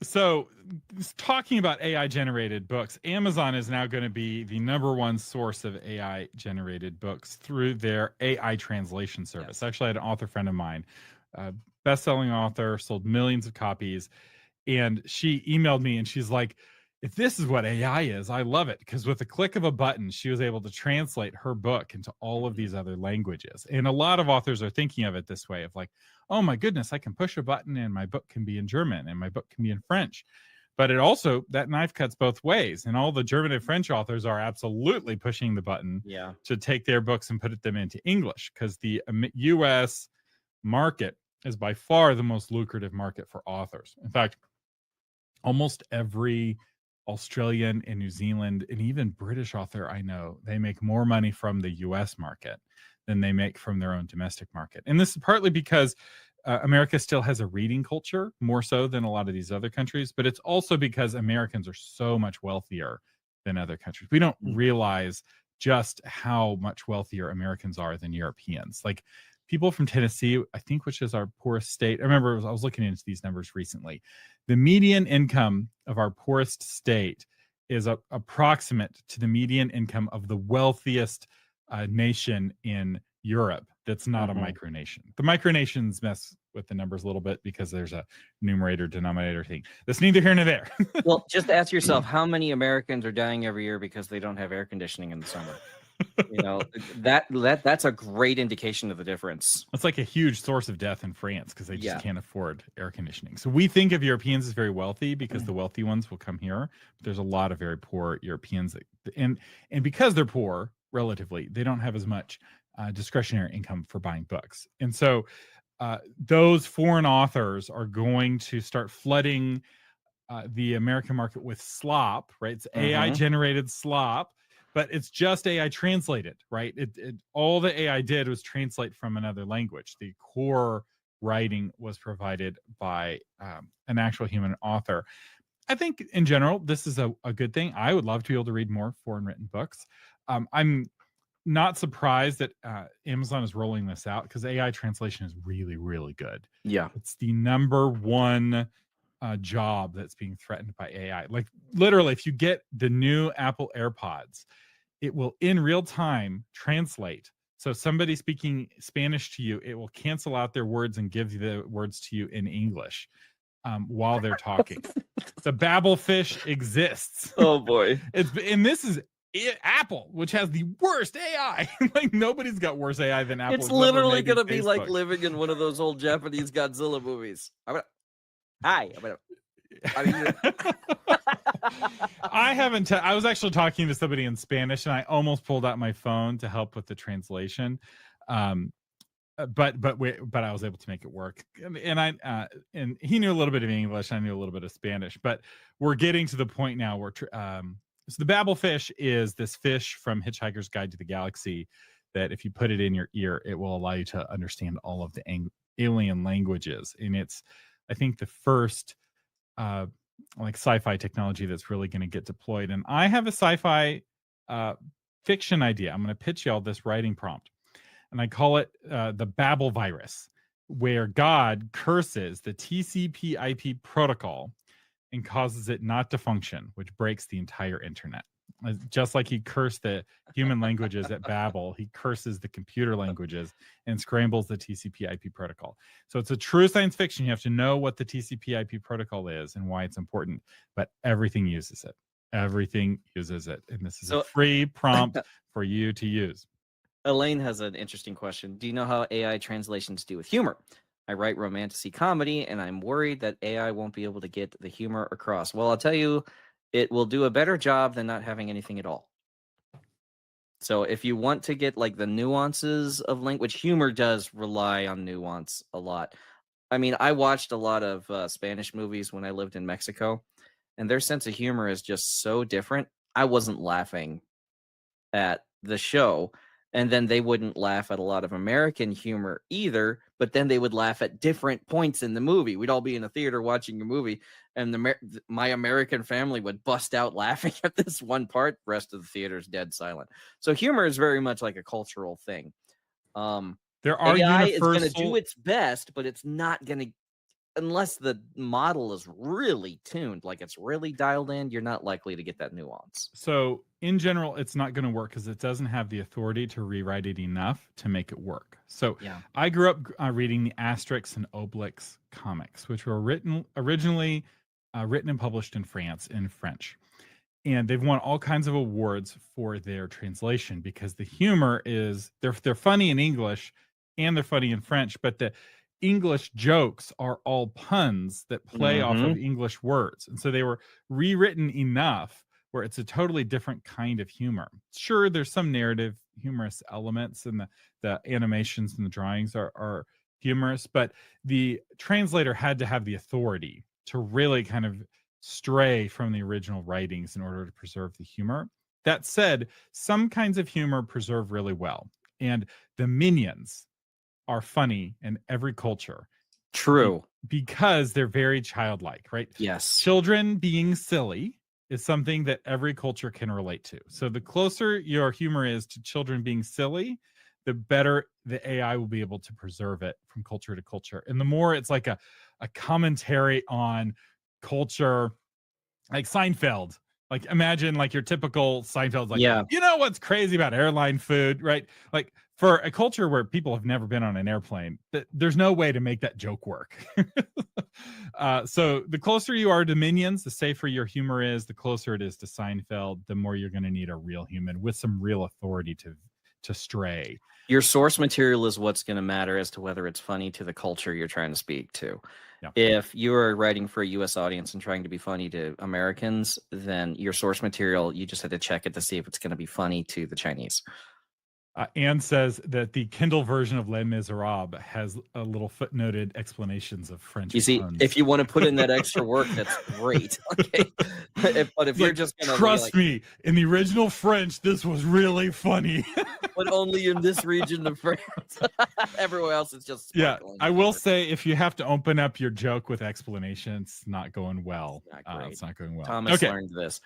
So, talking about AI generated books, Amazon is now going to be the number one source of AI generated books through their AI translation service. Yes. Actually, I had an author friend of mine, best selling author, sold millions of copies. And she emailed me and she's like, if this is what AI is, I love it. Because with a click of a button, she was able to translate her book into all of Mhm. these other languages. And a lot of authors are thinking of it this way of like, oh my goodness, I can push a button and my book can be in German and my book can be in French. But it also, that knife cuts both ways. And all the German and French authors are absolutely pushing the button Yeah. to take their books and put them into English because the US market is by far the most lucrative market for authors. In fact, almost every Australian and New Zealand and even British author I know, they make more money from the US market than they make from their own domestic market. And this is partly because America still has a reading culture more so than a lot of these other countries, but it's also because Americans are so much wealthier than other countries. We don't Mm. realize just how much wealthier Americans are than Europeans. Like people from Tennessee, I think, which is our poorest state. I remember I was looking into these numbers recently. The median income of our poorest state is approximate to the median income of the wealthiest nation in Europe that's not a Mhm. micronation. The micronations mess with the numbers a little bit because there's a numerator denominator thing. That's neither here nor there. Well, just ask yourself how many Americans are dying every year because they don't have air conditioning in the summer. You know, that's a great indication of the difference. It's like a huge source of death in France because they just Yeah. can't afford air conditioning. So we think of Europeans as very wealthy because the Mm. wealthy ones will come here. But there's a lot of very poor Europeans, and because they're poor relatively, they don't have as much discretionary income for buying books. And so those foreign authors are going to start flooding the American market with slop, right? It's AI Mhm. generated slop, but it's just AI translated, right? All the AI did was translate from another language. The core writing was provided by an actual human author. I think in general, this is a good thing. I would love to be able to read more foreign written books. I'm not surprised that Amazon is rolling this out because AI translation is really, really good. Yeah. It's the number one job that's being threatened by AI. Like literally, if you get the new Apple AirPods, it will in real time translate. So somebody speaking Spanish to you, it will cancel out their words and give the words to you in English while they're talking. The Babel fish exists. Oh boy. And this is Apple, which has the worst AI. Like nobody's got worse AI than Apple, It's except for literally maybe gonna be like Facebook. living in one of those old Japanese Godzilla movies. Hi, I mean, I haven't. I was actually talking to somebody in Spanish, and I almost pulled out my phone to help with the translation. Um, but I was able to make it work, and he knew a little bit of English. I knew a little bit of Spanish, but we're getting to the point now where so the Babelfish is this fish from Hitchhiker's Guide to the Galaxy that if you put it in your ear, it will allow you to understand all of the alien languages, and it's I think the first uh, like sci-fi technology that's really going to get deployed. And I have a sci-fi uh, fiction idea. I'm going to pitch y'all this writing prompt, and I call it the Babel virus, where God curses the TCP/IP protocol and causes it not to function, which breaks the entire internet. Just like he cursed the human languages at Babel, he curses the computer languages and scrambles the TCP/IP protocol. So it's a true science fiction. You have to know what the TCP/IP protocol is and why it's important, but everything uses it. Everything uses it. And this is a so free prompt for you to use. Elaine has an interesting question. Do you know how AI translations do with humor? I write romantasy comedy, and I'm worried that AI won't be able to get the humor across. Well, I'll tell you, it will do a better job than not having anything at all. So if you want to get like the nuances of language, humor does rely on nuance a lot. I mean, I watched a lot of Spanish movies when I lived in Mexico, and their sense of humor is just so different. I wasn't laughing at the show, and then they wouldn't laugh at a lot of American humor either, but then they would laugh at different points in the movie. We'd all be in a theater watching a movie, and my American family would bust out laughing at this one part. Rest of the theater's dead silent. So humor is very much like a cultural thing. Um, There are AI is going to do universal its best, but it's not going to unless the model is really tuned, like it's really dialed in, you're not likely to get that nuance. So in general, it's not going to work because it doesn't have the authority to rewrite it enough to make it work. So Yeah. I grew up reading the Asterix and Obelix comics, which were originally written and published in France in French. And they've won all kinds of awards for their translation because the humor is they're funny in English and they're funny in French, but the English jokes are all puns that play off of English words. And so they were rewritten enough where it's a totally different kind of humor. Sure, there's some narrative humorous elements, and the animations and the drawings are humorous, but the translator had to have the authority to really kind of stray from the original writings in order to preserve the humor. That said, some kinds of humor preserve really well, and the Minions are funny in every culture. True. Because they're very childlike, right? Yes. Children being silly is something that every culture can relate to. So the closer your humor is to children being silly, the better the AI will be able to preserve it from culture to culture. And the more it's like a commentary on culture, like Seinfeld. Like imagine like your typical Seinfeld, like, Yeah. you know what's crazy about airline food, right? Like for a culture where people have never been on an airplane, there's no way to make that joke work. So the closer you are to Minions, the safer your humor is. The closer it is to Seinfeld, the more you're going to need a real human with some real authority to stray. Your source material is what's going to matter as to whether it's funny to the culture you're trying to speak to. Yeah. If you're writing for a US audience and trying to be funny to Americans, then your source material, you just have to check it to see if it's going to be funny to the Chinese. Anne says that the Kindle version of Les Miserables has a little footnoted explanations of French. You see, puns. if you want to put in that extra work, that's great. Okay, but if you're just gonna trust me, in the original French, this was really funny. But only in this region of France. Everywhere else is just sparkling. I will say, if you have to open up your joke with explanation, it's not going well. It's not great. It's not going well. Thomas learned this.